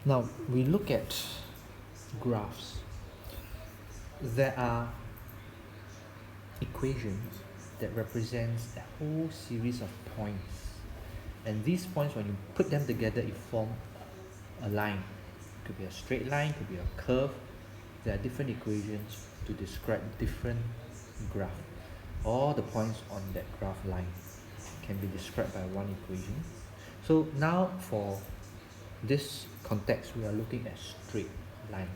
Now we look at graphs. There are equations that represents a whole series of points, and these points, when you put them together, it form a line. It could be a straight line, could be a curve. There are different equations to describe different graph. All the points on that graph line can be described by one equation. So now for this context, we are looking at straight line.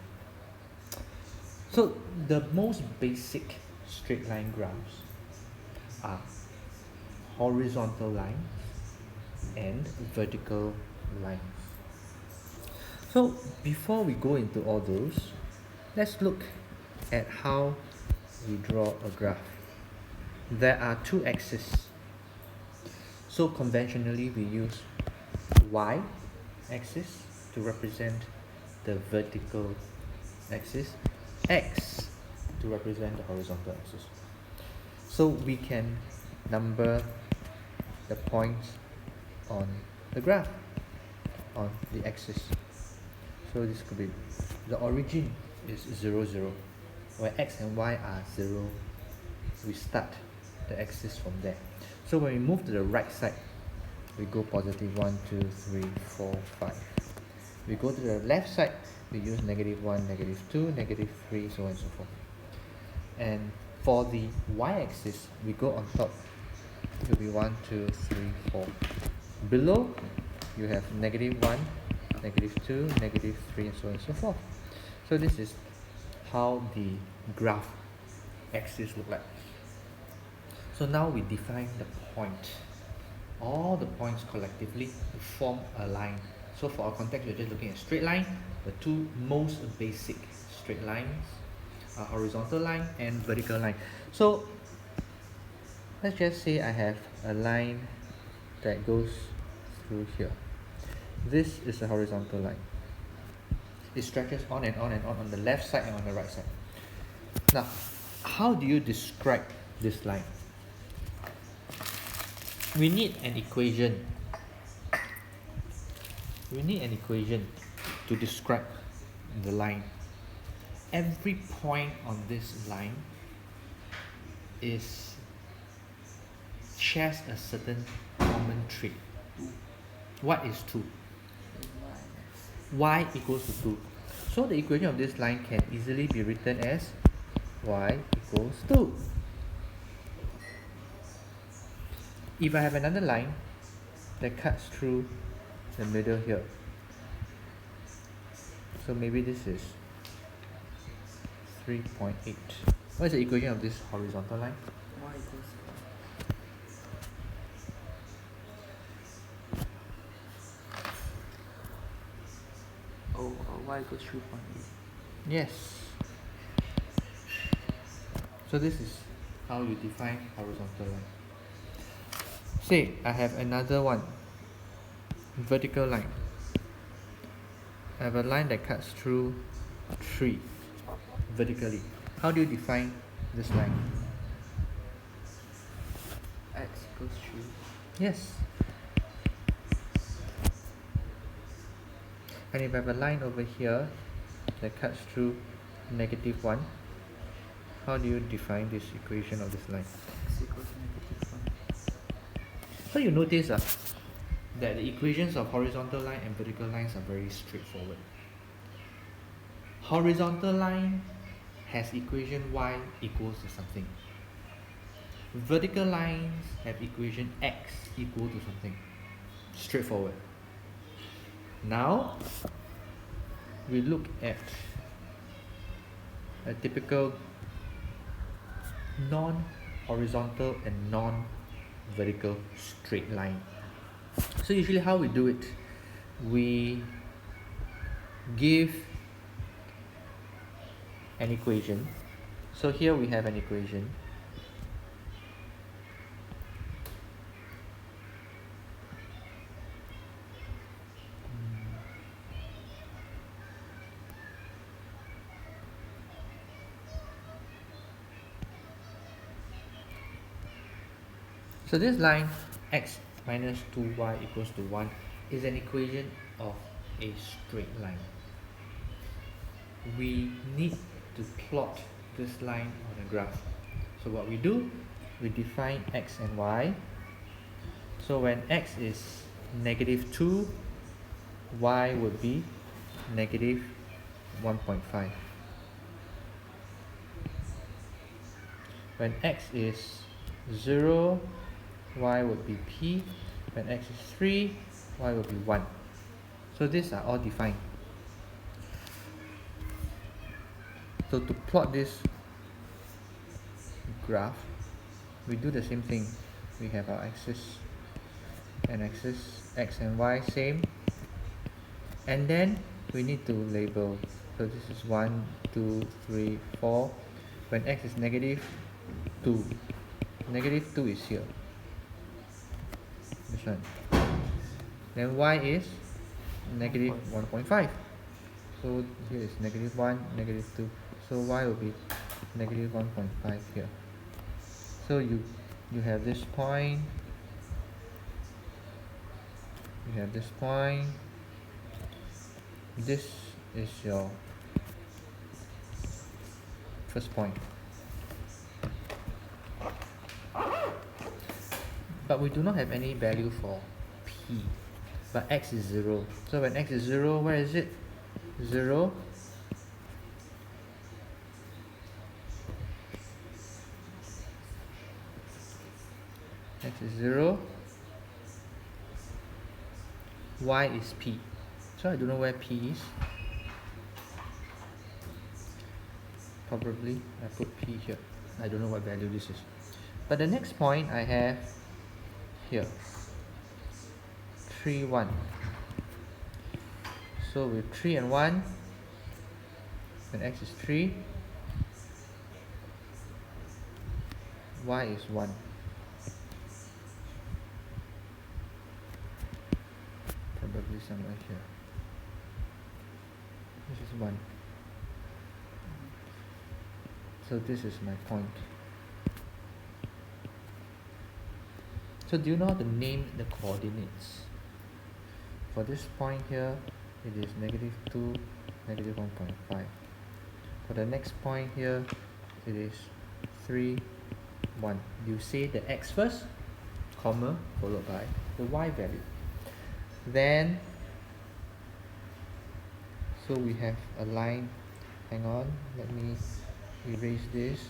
So the most basic straight line graphs are horizontal lines and vertical lines. So before we go into all those, let's look at how we draw a graph. There are two axes. So conventionally we use y axis to represent the vertical axis, x to represent the horizontal axis. So we can number the points on the graph on the axis. So this could be the origin is 0, 0, where x and y are 0. We start the axis from there. So when we move to the right side, we go positive 1, 2, 3, 4, 5. We go to the left side, we use negative 1, negative 2, negative 3, so on and so forth. And for the y-axis, we go on top. It will be 1, 2, 3, 4. Below, you have negative 1, negative 2, negative 3, and so on and so forth. So this is how the graph axis look like. So now we define the point. All the points collectively form a line. So for our context, we're just looking at straight line. The two most basic straight lines are horizontal line and vertical line. So let's just say I have a line that goes through here. This is a horizontal line. It stretches on and on and on the left side and on the right side. Now, how do you describe this line? We need an equation. We need an equation to describe the line. Every point on this line shares a certain common trait. What is 2? Y equals to 2. So the equation of this line can easily be written as y equals 2. If I have another line that cuts through the middle here, so maybe this is 3.8. What is the equation of this horizontal line? Y equals y equals 3.8. Yes. So this is how you define horizontal line. Say I have another one, vertical line. I have a line that cuts through 3 vertically. How do you define this line? X equals 3. Yes. And if I have a line over here that cuts through negative 1, how do you define this equation of this line? X equals negative 1. So you notice that the equations of horizontal line and vertical lines are very straightforward. Horizontal line has equation y equals to something. Vertical lines have equation x equal to something. Straightforward. Now we look at a typical non-horizontal and non-vertical straight line. So usually how we do it, we give an equation. So here we have an equation. So this line x minus 2y equals to 1 is an equation of a straight line. We need to plot this line on a graph. So what we do, we define x and y. So when x is -2, y would be -1.5. When x is 0, y would be p. When x is 3, y would be 1. So these are all defined. So to plot this graph, we do the same thing. We have our axis and axis, x and y same, and then we need to label. So this is 1, 2, 3, 4. When x is -2, -2 is here, this one. Then y is -1.5. So here is -1, -2. So y will be -1.5 here. So you have this point, you have this point. This is your first point. But we do not have any value for p. But x is 0. So when x is 0, where is it? 0. X is 0. Y is p. So I don't know where p is. Probably I put p here. I don't know what value this is. But the next point I have here, 3, 1. So with 3 and 1, when x is 3, y is 1. Probably somewhere here. This is 1. So this is my point. So do you know how to name the coordinates? For this point here, it is -2, -1.5. For the next point here, it is 3, 1. You say the x first, comma, followed by the y value. Then, so we have a line. Hang on, let me erase this.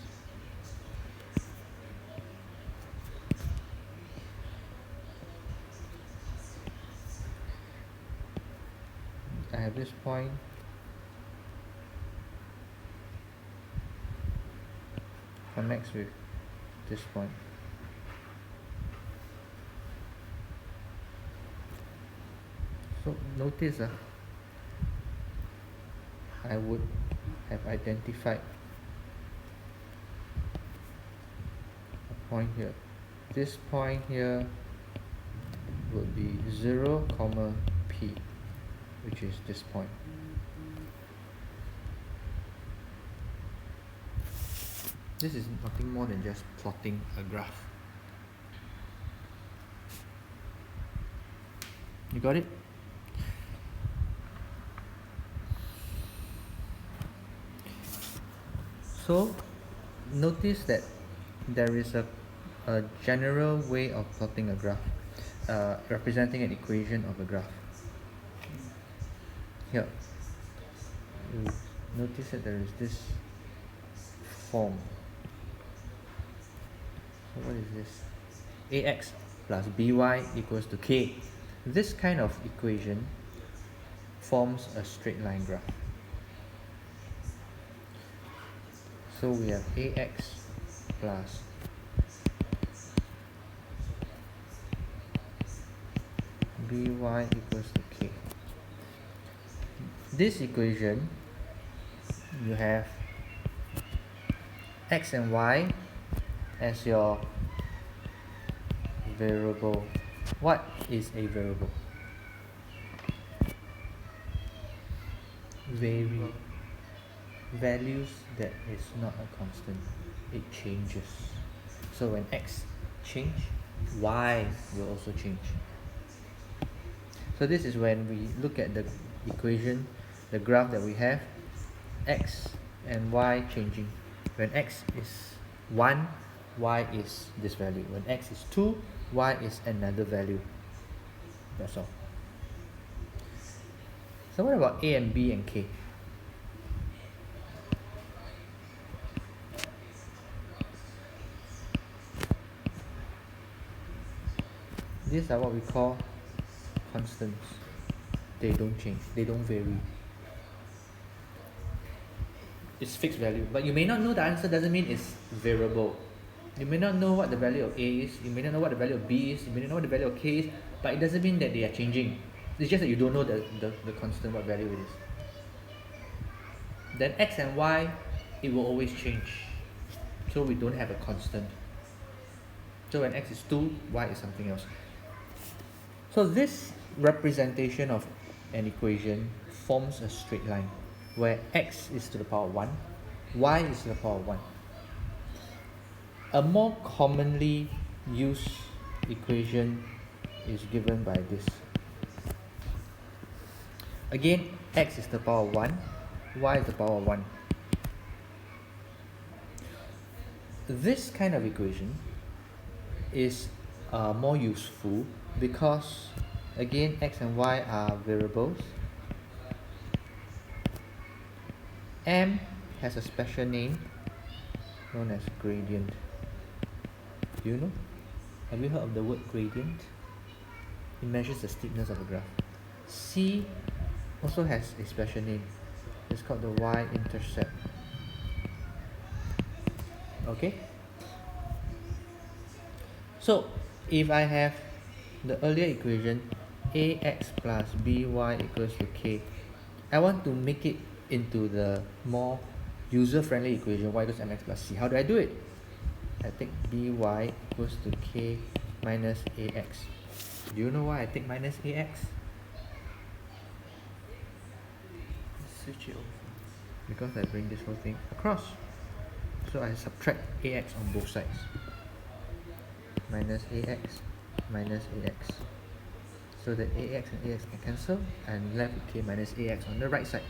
I have this point. Connects with this point. So notice I would have identified a point here. This point here would be 0, p, which is this point. This is nothing more than just plotting a graph. You got it? So notice that there is a general way of plotting a graph, representing an equation of a graph. Here, you notice that there is this form. So what is this? Ax plus by equals to k. This kind of equation forms a straight line graph. So we have ax plus by equals to k. This equation, you have x and y as your variable. What is a variable? Values that is not a constant, it changes. So when x change, y will also change. So this is when we look at the equation, the graph that we have, x and y changing. When x is 1, y is this value. When x is 2, y is another value. That's all. So what about a and b and k? These are what we call constants. They don't change, they don't vary. It's fixed value, but you may not know the answer doesn't mean it's variable. You may not know what the value of A is, you may not know what the value of B is, you may not know what the value of K is, but it doesn't mean that they are changing. It's just that you don't know the constant, what value it is. Then X and Y, it will always change. So we don't have a constant. So when X is 2, Y is something else. So this representation of an equation forms a straight line where X is to the power 1, Y is to the power 1. A more commonly used equation is given by this. Again, X is to the power 1, Y is to the power 1. This kind of equation is more useful because, again, X and Y are variables. M has a special name known as gradient. Do you know? Have you heard of the word gradient? It measures the steepness of a graph. C also has a special name. It's called the y-intercept. Okay? So, if I have the earlier equation, ax plus by equals to k, I want to make it into the more user-friendly equation, y equals mx plus c. How do I do it? I take by equals to k minus ax. Do you know why I take minus ax? Switch it over. Because I bring this whole thing across. So I subtract ax on both sides. Minus ax, minus ax. So that ax and ax can cancel. I'm left with k minus ax on the right side.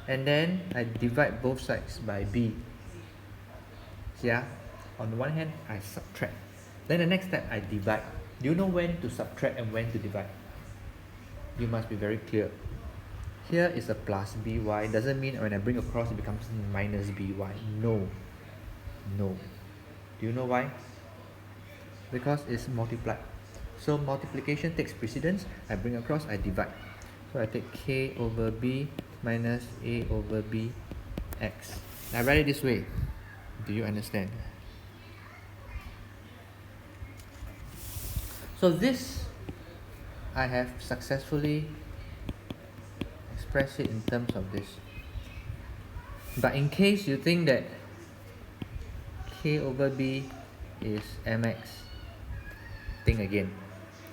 And then I divide both sides by b. See, on the one hand, I subtract. Then the next step, I divide. Do you know when to subtract and when to divide? You must be very clear. Here is a plus by. Doesn't mean when I bring across it becomes minus by. No. No. Do you know why? Because it's multiplied. So multiplication takes precedence. I bring across, I divide. So I take k over b minus a over b x. I write it this way. Do you understand? So this, I have successfully expressed it in terms of this. But in case you think that k over b is mx, think again.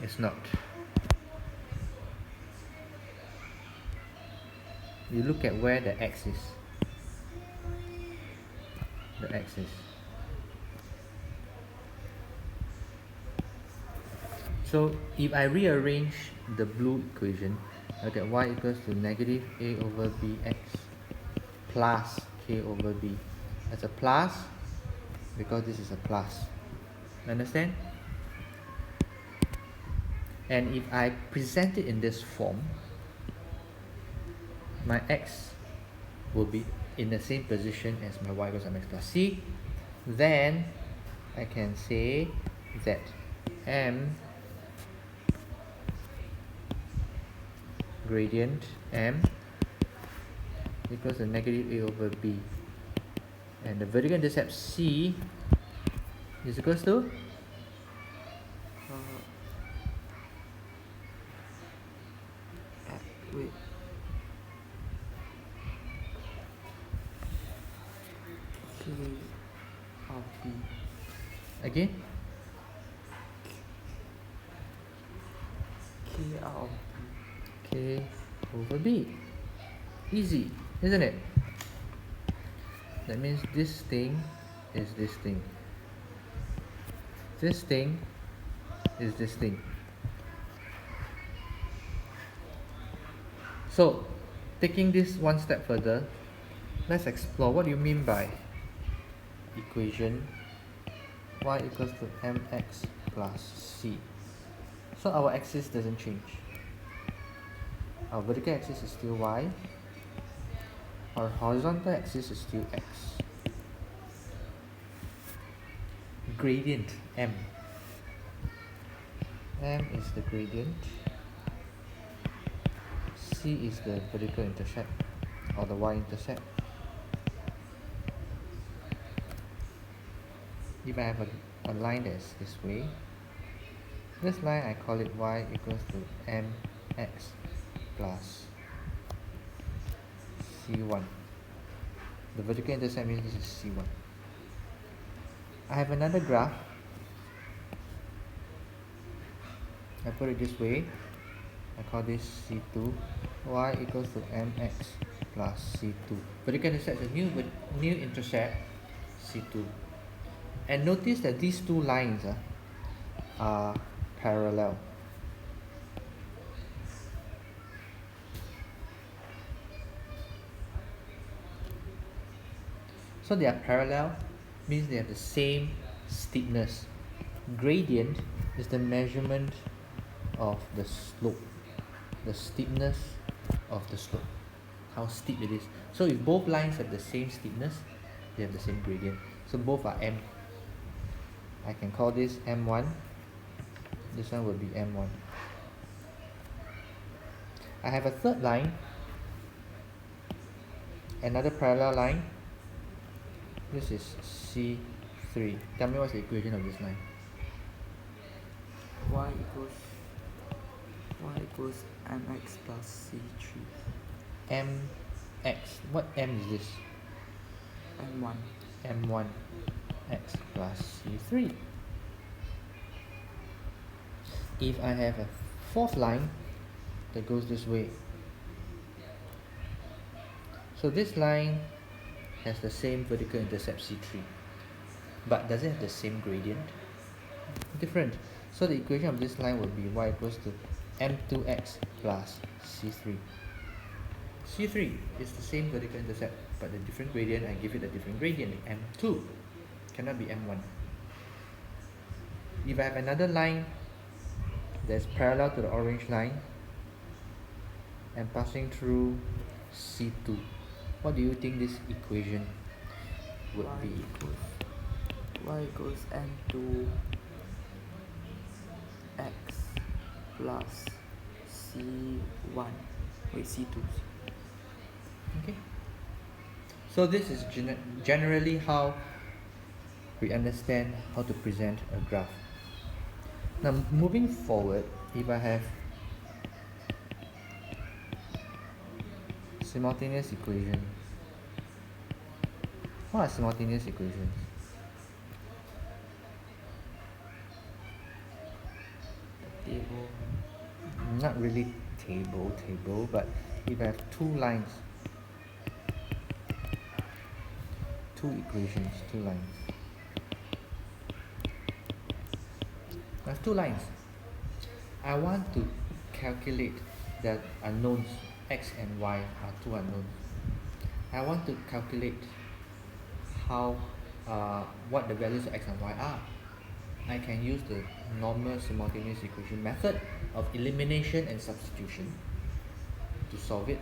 It's not. You look at where the x is. The x is. So if I rearrange the blue equation, I get y equals to negative a over bx plus k over b. That's a plus because this is a plus. Understand? And if I present it in this form, my x will be in the same position as my y equals mx plus c. Then I can say that m gradient m equals to negative a over b, and the vertical intercept c is equals to Wait. K of B. again K out of k over b. Easy, isn't it? That means this thing is this thing. This thing is this thing. So taking this one step further, let's explore what do you mean by equation y equals to mx plus c. So our axis doesn't change. Our vertical axis is still y. Our horizontal axis is still x. Gradient m. M is the gradient. C is the vertical intercept or the y-intercept. If I have a line that's this way, this line I call it y equals to mx plus c1. The vertical intercept means this is c1. I have another graph. I put it this way. I call this c2. Y equals to mx plus c2. Vertical intercept is a new intercept, c2. And notice that these two lines are parallel. So they are parallel means they have the same steepness. Gradient is the measurement of the slope, the steepness of the slope, how steep it is. So if both lines have the same steepness, they have the same gradient. So both are m. I can call this m1. This one will be m1. I have a third line, another parallel line. This is c3. Tell me what's the equation of this line. y equals mx plus c3. mx. What m is this? m1. m1 x plus c3. If I have a fourth line that goes this way, so this line has the same vertical intercept c3, but does it have the same gradient? Different. So the equation of this line would be y equals to m2x plus c3. c3 is the same vertical intercept, but the different gradient, I give it a different gradient, m2. Cannot be m1. If I have another line that's parallel to the orange line and passing through c2, what do you think this equation would be? Y equals m2 x plus c1. Wait, c2. Okay. So this is generally how we understand how to present a graph. Now moving forward, if I have simultaneous equation, what are simultaneous equations? Table. Not really table, but if I have two lines, two equations, two lines. I have two lines. I want to calculate the unknowns, x and y are two unknowns. I want to calculate how what the values of x and y are. I can use the normal simultaneous equation method of elimination and substitution to solve it,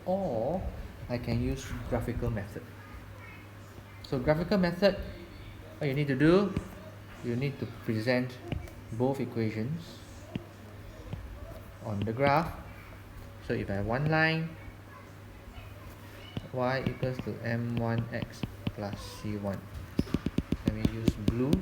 or I can use graphical method. So graphical method, what you need to do, you need to present both equations on the graph. So if I have one line, y equals to m1x plus c1. Let me use blue.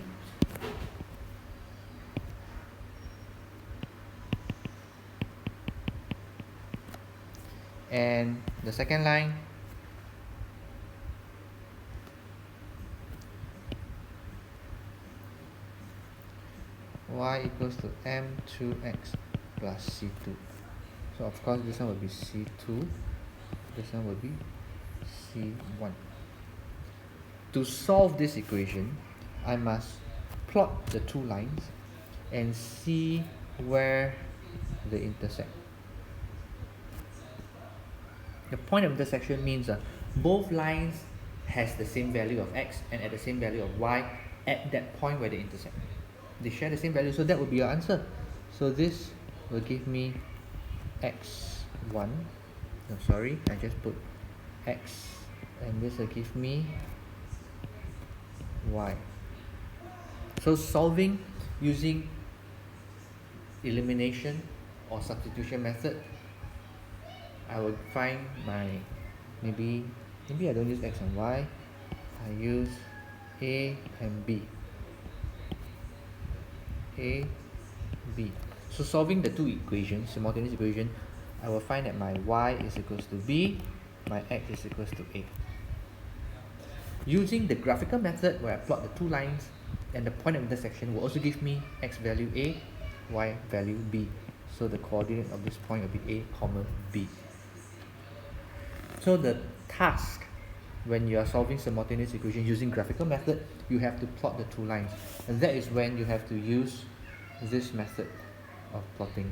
And the second line, y equals to m2x plus c2. So of course this one will be c2, this one will be c1. To solve this equation, I must plot the two lines and see where they intersect. The point of intersection means both lines has the same value of x and at the same value of y at that point where they intersect. They share the same value, so that would be your answer. So this will give me x1. No, sorry, I just put x, and this will give me y. So solving using elimination or substitution method, I would find my maybe I don't use x and y, I use a and b. A, b. So solving the two equations, simultaneous equation, I will find that my y is equals to b, my x is equals to a. Using the graphical method where I plot the two lines and the point of intersection will also give me x value a, y value b. So the coordinate of this point will be a comma b. So the task when you are solving simultaneous equation using graphical method, you have to plot the two lines, and that is when you have to use this method of plotting,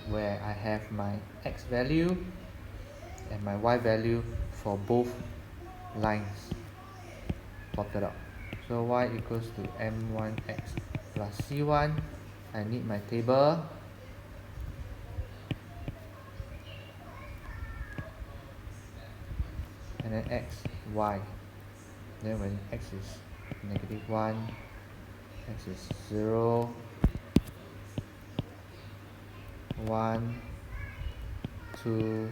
where I have my x value and my y value for both lines plotted out. So y equals to m1x plus c1. I need my table. And then x, y. Then when x is -1, x is 0, 1, 2,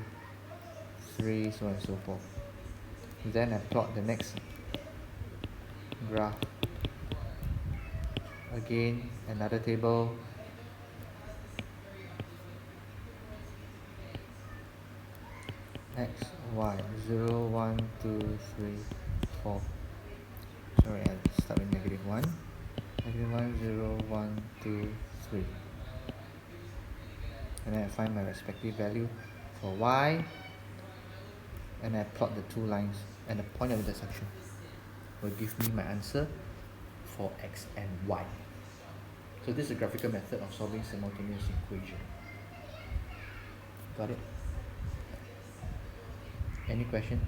3, so on and so forth. Then I plot the next graph. Again, another table. X, y, 0, 1, 2, 3, 4. Sorry, I'll start with -1. -1, 0, 1, 2, 3. And then I find my respective value for y, and I plot the two lines, and the point of intersection will give me my answer for x and y. So this is a graphical method of solving simultaneous equation. Got it? Any question?